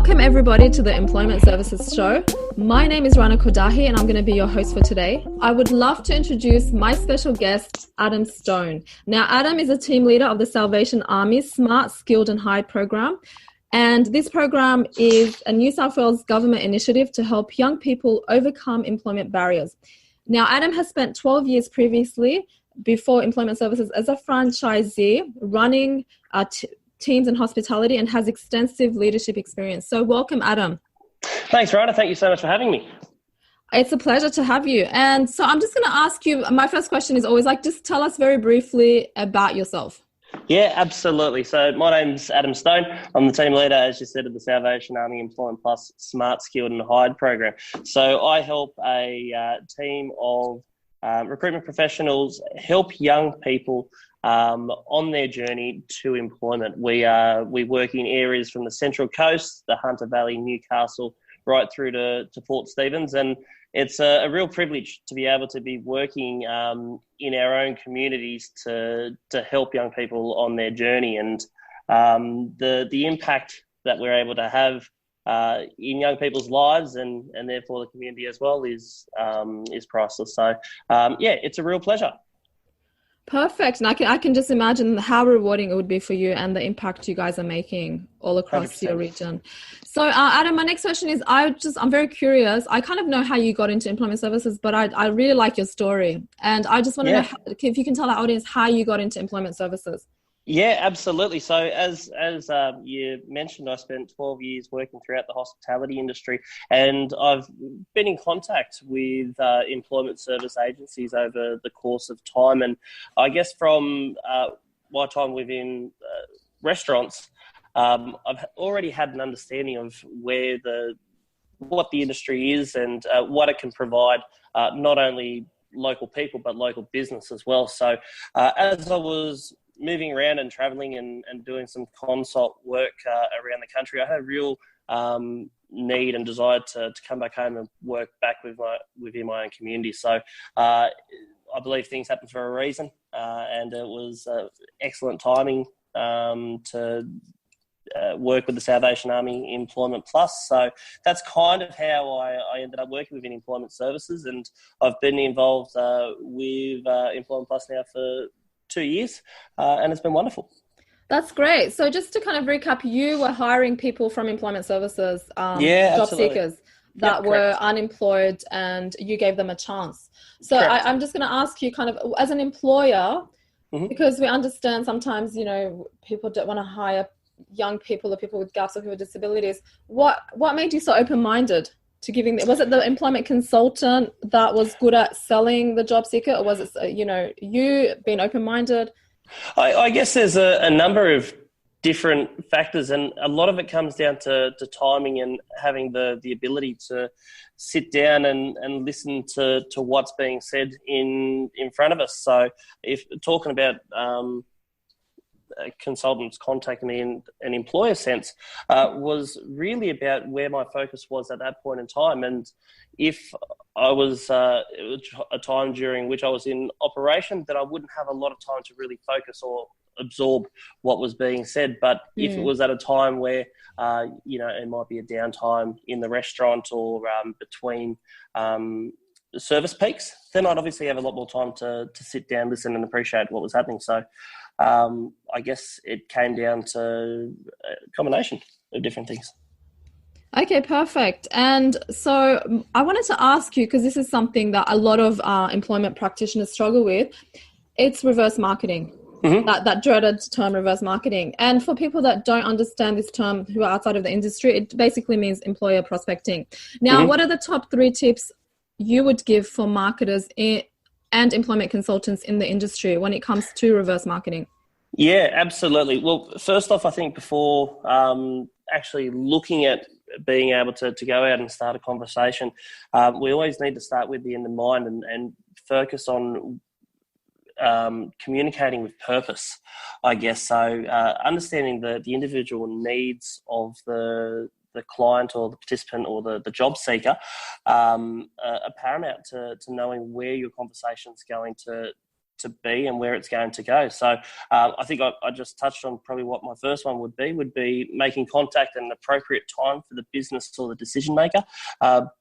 Welcome everybody to the Employment Services Show. My name is Rana Kodahi and I'm going to be your host for today. I would love to introduce my special guest, Adam Stone. Now, Adam is a team leader of the Salvation Army's Smart, Skilled and Hired program. And this program is a New South Wales government initiative to help young people overcome employment barriers. Now, Adam has spent 12 years previously before Employment Services as a franchisee running teams in hospitality and has extensive leadership experience. So welcome, Adam. Thanks, Rana. Thank you so much for having me. It's a pleasure to have you. And so I'm just going to ask you, my first question is always just tell us very briefly about yourself. Yeah, absolutely. So my name's Adam Stone. I'm the team leader, as you said, of the Salvation Army Employment Plus Smart, Skilled and Hired program. So I help a team of recruitment professionals help young people on their journey to employment. We work in areas from the Central Coast, the Hunter Valley, Newcastle, right through to Port Stephens, and it's a real privilege to be able to be working in our own communities to help young people on their journey, and the impact that we're able to have in young people's lives and therefore the community as well is priceless. So it's a real pleasure. Perfect. And I can just imagine how rewarding it would be for you and the impact you guys are making all across 100%. Your region. So Adam, my next question is, I'm very curious. I kind of know how you got into employment services, but I really like your story. And I just want to know if you can tell our audience how you got into employment services. Yeah, absolutely. So as you mentioned, I spent 12 years working throughout the hospitality industry, and I've been in contact with employment service agencies over the course of time. And I guess from my time within restaurants, I've already had an understanding of what the industry is and what it can provide, not only local people but local business as well. So as I was moving around and travelling and doing some consult work around the country, I had a real need and desire to come back home and work back within my own community. So I believe things happen for a reason, and it was excellent timing to work with the Salvation Army Employment Plus. So that's kind of how I ended up working within Employment Services, and I've been involved with Employment Plus now for 2 years, and it's been wonderful. That's great. So just to kind of recap, you were hiring people from employment services, job absolutely. seekers that were unemployed, and you gave them a chance. So I'm just going to ask you kind of, as an employer, because we understand sometimes, people don't want to hire young people or people with gaps or people with disabilities. What made you so open-minded to giving? Was it the employment consultant that was good at selling the job seeker, or was it, you being open-minded? I guess there's a number of different factors, and a lot of it comes down to timing and having the ability to sit down and listen to what's being said in front of us. So if talking about consultants contacting me in an employer sense was really about where my focus was at that point in time. And if I was it was a time during which I was in operation, that I wouldn't have a lot of time to really focus or absorb what was being said. But if it was at a time where it might be a downtime in the restaurant or between service peaks, then I'd obviously have a lot more time to sit down, listen and appreciate what was happening. So I guess it came down to a combination of different things. Okay, perfect. And so I wanted to ask you, because this is something that a lot of employment practitioners struggle with, it's reverse marketing, that dreaded term, reverse marketing. And for people that don't understand this term who are outside of the industry, it basically means employer prospecting. Now, what are the top 3 tips you would give for marketers and employment consultants in the industry when it comes to reverse marketing? Yeah, absolutely. Well, first off, I think before actually looking at being able to go out and start a conversation, we always need to start with the end in mind and focus on communicating with purpose, I guess. So understanding the individual needs of the client or the participant or the job seeker are paramount to knowing where your conversation is going to to be and where it's going to go. So I think I just touched on probably what my first one would be making contact at an appropriate time for the business or the decision maker,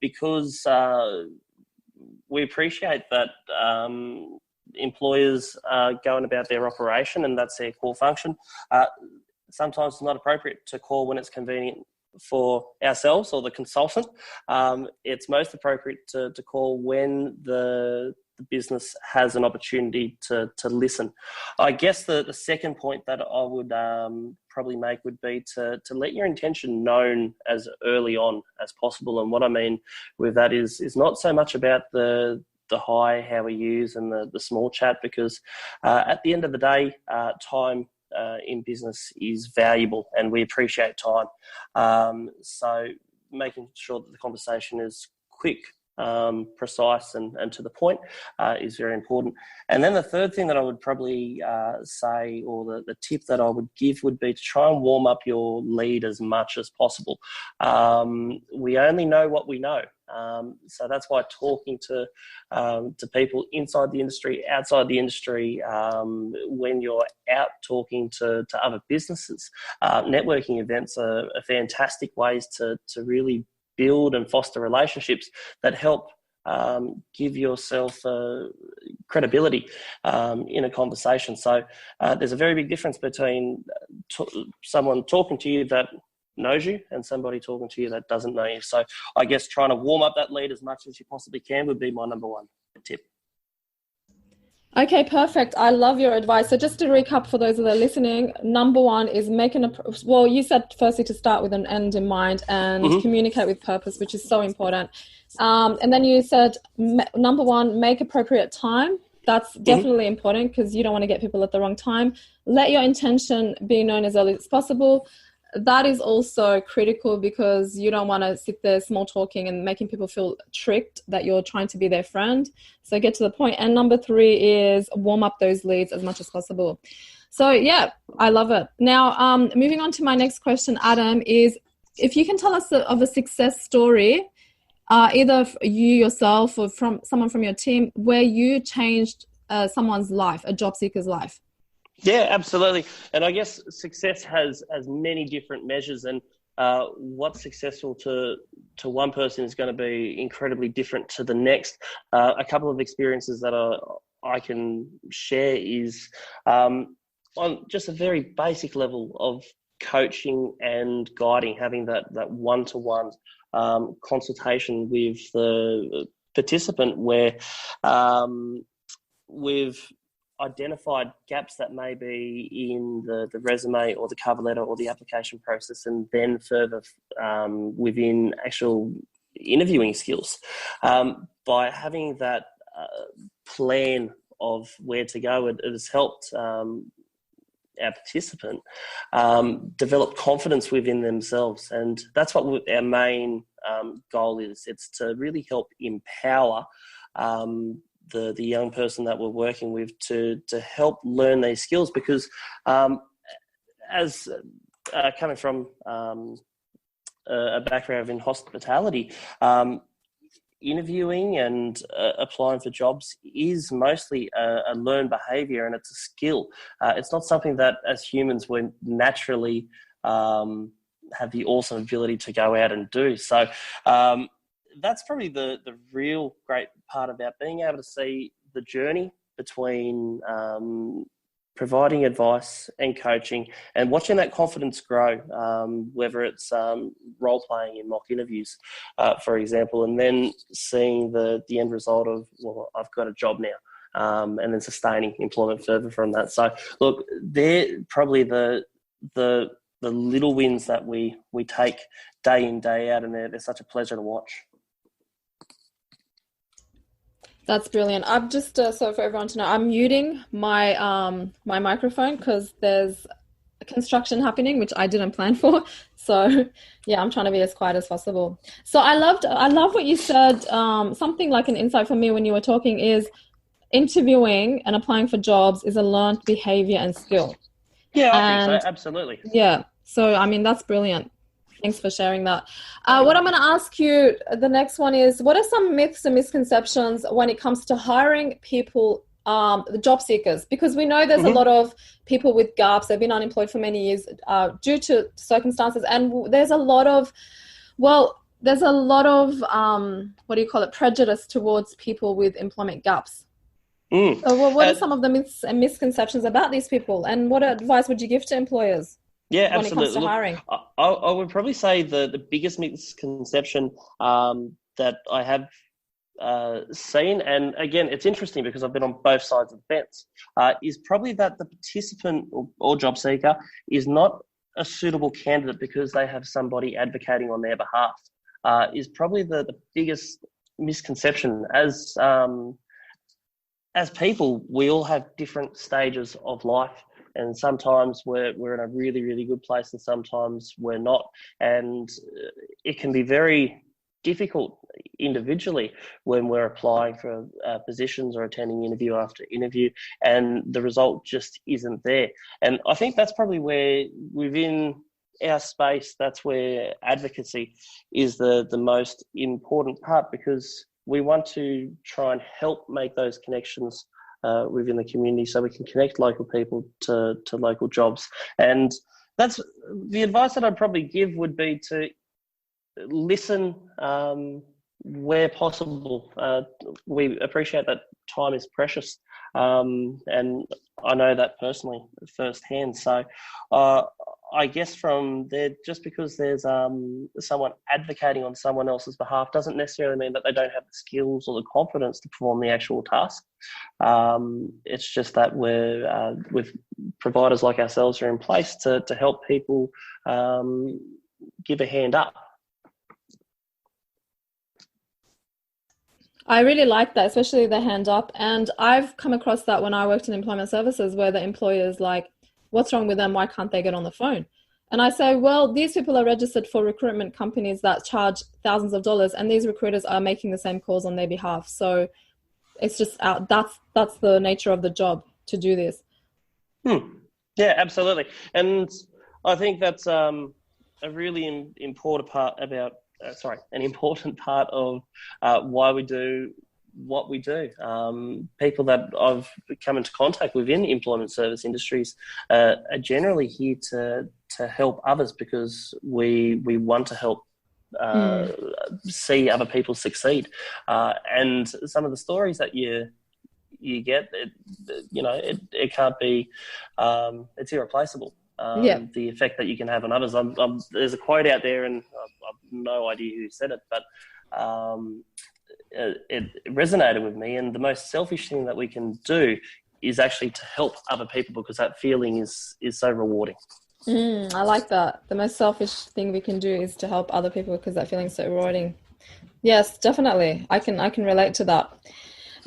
because we appreciate that employers are going about their operation and that's their core function. Sometimes it's not appropriate to call when it's convenient for ourselves or the consultant. It's most appropriate to call when the business has an opportunity to listen. I guess the second point that I would probably make would be to let your intention known as early on as possible. And what I mean with that is not so much about the hi, how are yous and the small chat, because at the end of the day, time in business is valuable and we appreciate time. So making sure that the conversation is quick, precise and to the point is very important. And then the third thing that I would probably say, or the tip that I would give, would be to try and warm up your lead as much as possible. We only know what we know. So that's why talking to people inside the industry, outside the industry, when you're out talking to other businesses, networking events are fantastic ways to really build and foster relationships that help give yourself credibility in a conversation. So there's a very big difference between someone talking to you that knows you and somebody talking to you that doesn't know you. So I guess trying to warm up that lead as much as you possibly can would be my number one tip. Okay, perfect. I love your advice. So just to recap for those that are listening, number one is well, you said firstly to start with an end in mind and communicate with purpose, which is so important. And then you said, number one, make appropriate time. That's definitely important because you don't want to get people at the wrong time. Let your intention be known as early as possible. That is also critical because you don't want to sit there small talking and making people feel tricked that you're trying to be their friend. So get to the point. And number three is warm up those leads as much as possible. So yeah, I love it. Now, moving on to my next question, Adam, is if you can tell us of a success story, either you yourself or from someone from your team, where you changed someone's life, a job seeker's life. Yeah, absolutely. And I guess success has many different measures, and what's successful to one person is going to be incredibly different to the next. A couple of experiences that I can share is on just a very basic level of coaching and guiding, having that one-to-one consultation with the participant where we've identified gaps that may be in the resume or the cover letter or the application process, and then further within actual interviewing skills. By having that plan of where to go, it has helped our participant develop confidence within themselves. And that's what our main goal is. It's to really help empower the young person that we're working with to help learn these skills, because as coming from a background in hospitality, interviewing and applying for jobs is mostly a learned behaviour, and it's a skill. It's not something that as humans we naturally have the awesome ability to go out and do. So that's probably the real great part about being able to see the journey between providing advice and coaching and watching that confidence grow, whether it's role-playing in mock interviews, for example, and then seeing the end result of, well, I've got a job now, and then sustaining employment further from that. So, look, they're probably the little wins that we take day in, day out, and they're such a pleasure to watch. That's brilliant. I'm just so for everyone to know, I'm muting my my microphone because there's construction happening, which I didn't plan for. So yeah, I'm trying to be as quiet as possible. So I love what you said. Something like an insight for me when you were talking is interviewing and applying for jobs is a learned behavior and skill. Yeah, I think so. Absolutely. Yeah. So I mean, that's brilliant. Thanks for sharing that. What I'm going to ask you, the next one is, what are some myths and misconceptions when it comes to hiring people the job seekers, because we know there's a lot of people with gaps. They've been unemployed for many years due to circumstances, and there's a lot of what do you call it, prejudice towards people with employment gaps. So what are some of the myths and misconceptions about these people, and what advice would you give to employers when it comes to hiring? I would probably say the biggest misconception that I have seen, and again, it's interesting because I've been on both sides of the fence, is probably that the participant or job seeker is not a suitable candidate because they have somebody advocating on their behalf, is probably the biggest misconception. As people, we all have different stages of life, and sometimes we're in a really, really good place and sometimes we're not. And it can be very difficult individually when we're applying for positions or attending interview after interview and the result just isn't there. And I think that's probably where within our space, that's where advocacy is the most important part, because we want to try and help make those connections within the community so we can connect local people to local jobs. And that's the advice that I'd probably give would be to listen where possible. We appreciate that time is precious, and I know that personally firsthand. So I guess from there, just because there's someone advocating on someone else's behalf doesn't necessarily mean that they don't have the skills or the confidence to perform the actual task. It's just that we're with providers like ourselves are in place to help people give a hand up. I really like that, especially the hand up. And I've come across that when I worked in employment services, where the employer's like, what's wrong with them? Why can't they get on the phone? And I say, well, these people are registered for recruitment companies that charge thousands of dollars, and these recruiters are making the same calls on their behalf. So it's just that's the nature of the job, to do this. Yeah, absolutely. And I think that's a really important part about an important part of why we do what we do. People that I've come into contact with in employment service industries are generally here to help others, because we want to help see other people succeed. And some of the stories that you get, it can't be, it's irreplaceable. The effect that you can have on others. There's a quote out there, and I've no idea who said it, but it resonated with me. And the most selfish thing that we can do is actually to help other people, because that feeling is so rewarding. I like that. The most selfish thing we can do is to help other people, because that feeling is so rewarding. Yes, definitely. I can relate to that.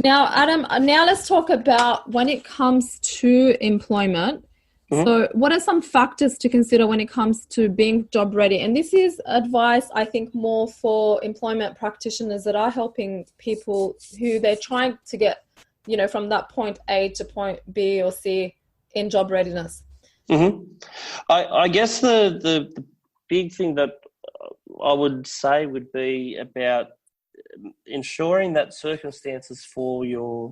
Now, Adam, let's talk about when it comes to employment. So what are some factors to consider when it comes to being job ready? And this is advice, I think, more for employment practitioners that are helping people who they're trying to get, from that point A to point B or C in job readiness. I guess the big thing that I would say would be about ensuring that circumstances for your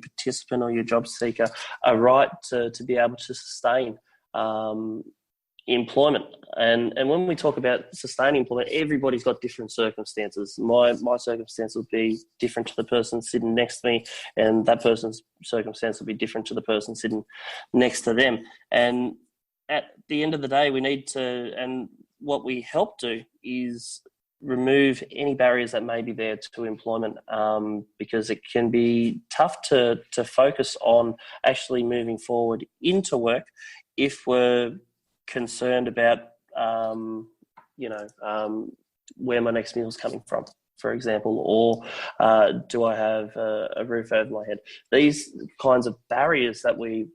participant or your job seeker are right to be able to sustain employment. And when we talk about sustaining employment, everybody's got different circumstances. My circumstance will be different to the person sitting next to me, and that person's circumstance will be different to the person sitting next to them. And at the end of the day, we need to, and what we help do is remove any barriers that may be there to employment, because it can be tough to focus on actually moving forward into work if we're concerned about, where my next meal is coming from, for example, or do I have a roof over my head? These kinds of barriers that we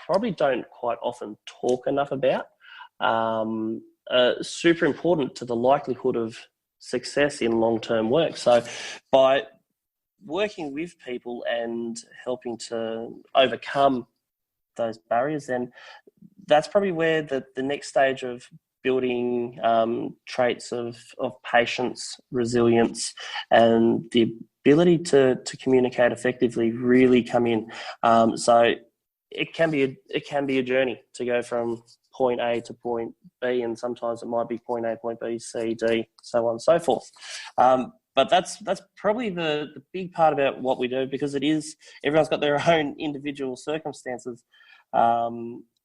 probably don't quite often talk enough about, super important to the likelihood of success in long-term work. So by working with people and helping to overcome those barriers, then that's probably where the next stage of building traits of patience, resilience, and the ability to communicate effectively really come in. So it can be a journey to go from point A to point B, and sometimes it might be point A, point B, C, D, so on and so forth. But that's probably the big part about what we do, because it is, everyone's got their own individual circumstances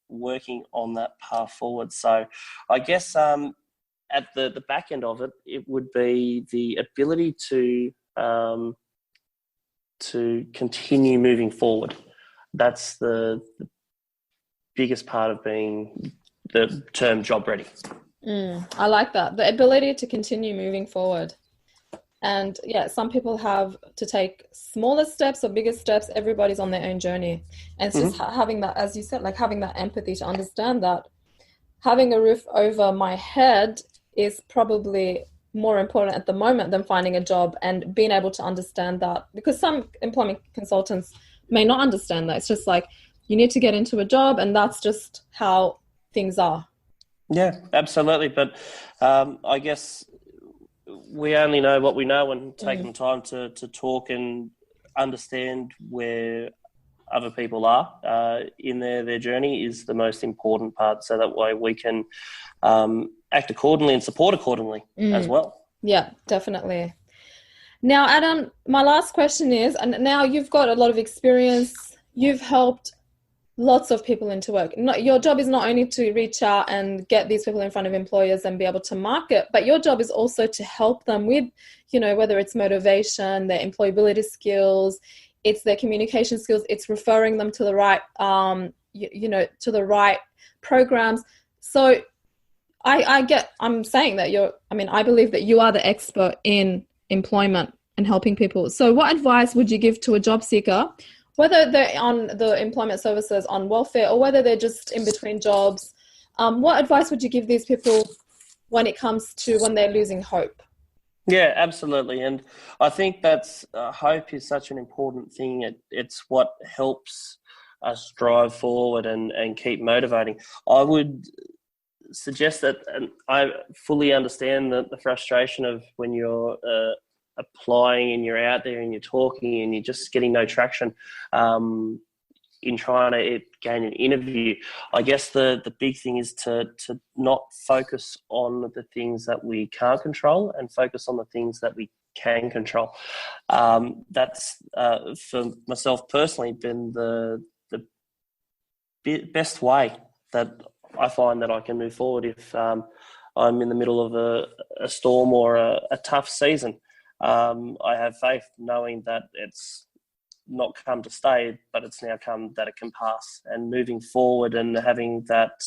working on that path forward. So I guess at the back end of it, it would be the ability to continue moving forward. That's the biggest part of being the term job ready. I like that. The ability to continue moving forward. And yeah, some people have to take smaller steps or bigger steps. Everybody's on their own journey. And it's just having that, as you said, like having that empathy to understand that having a roof over my head is probably more important at the moment than finding a job, and being able to understand that, because some employment consultants may not understand that. It's just like, you need to get into a job, and that's just how things are. Yeah, absolutely. But I guess we only know what we know, and taking the time to talk and understand where other people are in their journey is the most important part, so that way we can act accordingly and support accordingly as well. Yeah, definitely. Now, Adam, my last question is, and now you've got a lot of experience, you've helped lots of people into work. Your job is not only to reach out and get these people in front of employers and be able to market, but your job is also to help them with, whether it's motivation, their employability skills, it's their communication skills, it's referring them to the right, to the right programs. So I'm saying that I believe that you are the expert in employment and helping people. So what advice would you give to a job seeker, whether they're on the employment services on welfare or whether they're just in between jobs? What advice would you give these people when it comes to when they're losing hope? Yeah, absolutely. And I think that's hope is such an important thing. It's what helps us drive forward and keep motivating. I would suggest that, and I fully understand the frustration of when you're applying and you're out there and you're talking and you're just getting no traction in trying to gain an interview. I guess the big thing is to not focus on the things that we can't control and focus on the things that we can control. That's for myself personally been the best way that I find that I can move forward if I'm in the middle of a storm or a tough season. I have faith knowing that it's not come to stay, but it's now come that it can pass, and moving forward and having that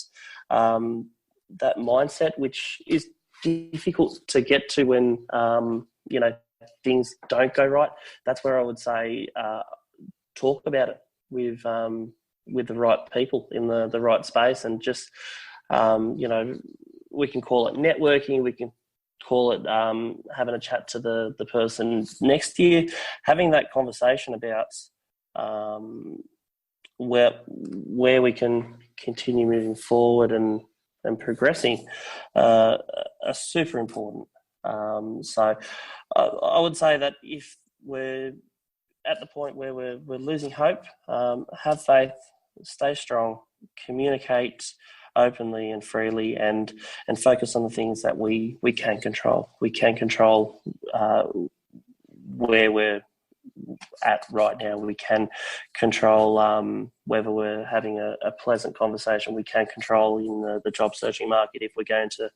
that mindset, which is difficult to get to when things don't go right. That's where I would say talk about it with the right people in the right space, and just we can call it networking, we can call it having a chat to the person next to you, having that conversation about where we can continue moving forward and progressing are super important. So I would say that if we're at the point where we're losing hope, have faith, stay strong, communicate openly and freely, and focus on the things that we can control. We can control where we're at right now. We can control whether we're having a pleasant conversation. We can control in the job searching market if we're going to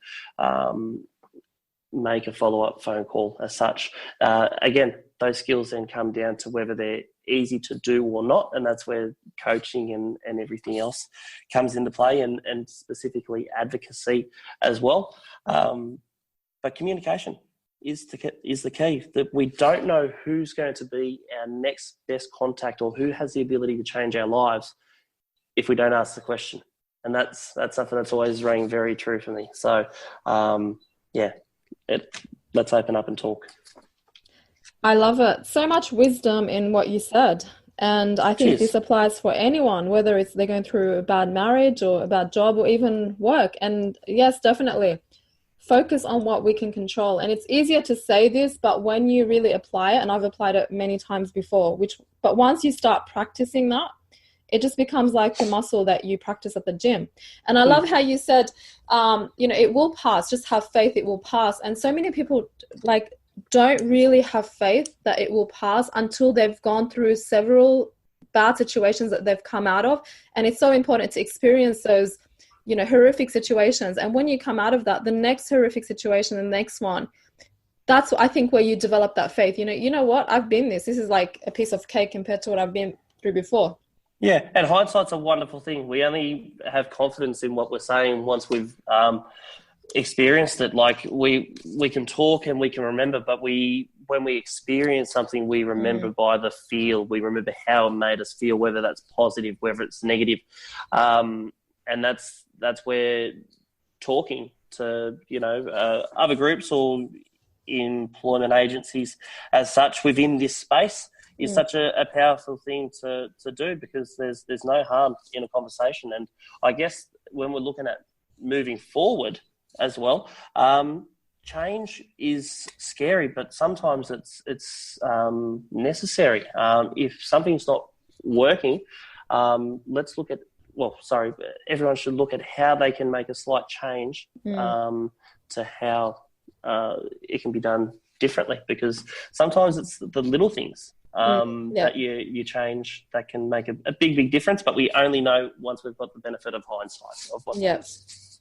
make a follow-up phone call as such. Again, those skills then come down to whether they're easy to do or not, and that's where coaching and everything else comes into play, and specifically advocacy as well. But communication is the key. That we don't know who's going to be our next best contact or who has the ability to change our lives if we don't ask the question. And that's something that's always rang very true for me. So, let's open up and talk. I love it. So much wisdom in what you said. And I think this applies for anyone, whether it's they're going through a bad marriage or a bad job or even work. And yes, definitely focus on what we can control. And it's easier to say this, but when you really apply it, and I've applied it many times before, but once you start practicing that, it just becomes like a muscle that you practice at the gym. And I love how you said, it will pass. Just have faith, it will pass. And so many people don't really have faith that it will pass until they've gone through several bad situations that they've come out of. And it's so important to experience those, horrific situations. And when you come out of that, the next horrific situation, the next one, that's, I think, where you develop that faith. You know what? I've been this. This is like a piece of cake compared to what I've been through before. Yeah, and hindsight's a wonderful thing. We only have confidence in what we're saying once we've experienced it. Like we can talk and we can remember, but when we experience something, we remember by the feel. We remember how it made us feel, whether that's positive, whether it's negative, and that's where talking to other groups or employment agencies as such within this space is such a powerful thing to do, because there's no harm in a conversation. And I guess when we're looking at moving forward as well, change is scary, but sometimes it's necessary. If something's not working, let's look at, everyone should look at how they can make a slight change to how it can be done differently, because sometimes it's the little things that you change that can make a big difference, but we only know once we've got the benefit of hindsight of what happens.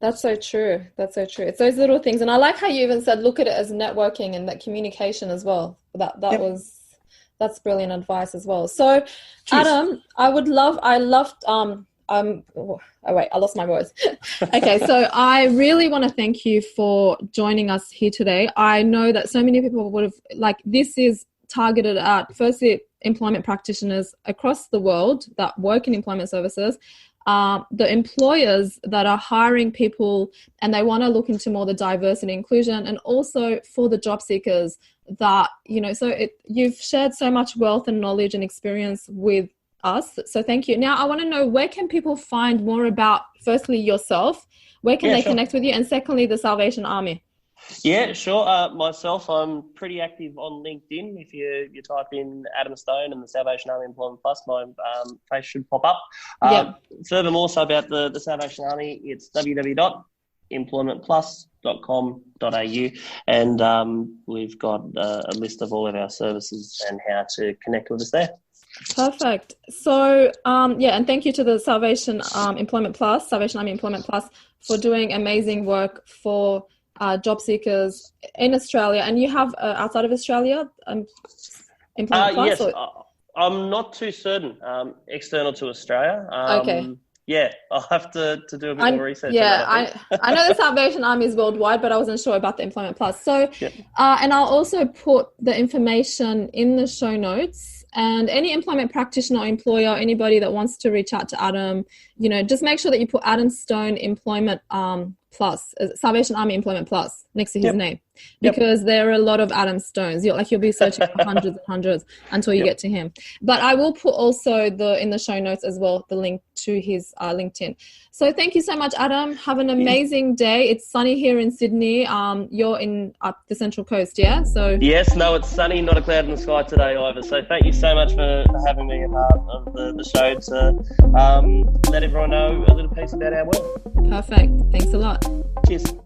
That's so true. It's those little things. And I like how you even said look at it as networking and that communication as well. That's brilliant advice as well. So Adam, I lost my words. Okay, so I really want to thank you for joining us here today. I know that so many people would have, this is targeted at, firstly, employment practitioners across the world that work in employment services, the employers that are hiring people and they want to look into more the diversity and inclusion, and also for the job seekers that, you've shared so much wealth and knowledge and experience with us. So thank you. Now I want to know, where can people find more about, firstly, yourself, where can they connect with you, and secondly, the Salvation Army? Yeah, sure. Myself, I'm pretty active on LinkedIn. If you type in Adam Stone and the Salvation Army Employment Plus, my face should pop up. Furthermore, so about the Salvation Army, it's www.employmentplus.com.au, and we've got a list of all of our services and how to connect with us there. Perfect. So, and thank you to the Salvation Army Employment Plus for doing amazing work for job seekers in Australia. And you have outside of Australia Employment Plus? Yes, I'm not too certain. External to Australia. Okay. Yeah, I'll have to do a bit more research. Yeah, I know the Salvation Army is worldwide, but I wasn't sure about the Employment Plus. So, and I'll also put the information in the show notes. And any employment practitioner or employer, anybody that wants to reach out to Adam, just make sure that you put Adam Stone Employment Plus, Salvation Army Employment Plus next to his name, because there are a lot of Adam Stones. You'll be searching for hundreds and hundreds until you get to him. But I will put also in the show notes as well the link to his LinkedIn. So thank you so much, Adam. Have an amazing day. It's sunny here in Sydney. You're in up the Central Coast, yeah? So yes, no, it's sunny, not a cloud in the sky today either. So thank you so much for having me a part of the show to let everyone know a little piece about our work. Perfect. Thanks a lot. Cheers.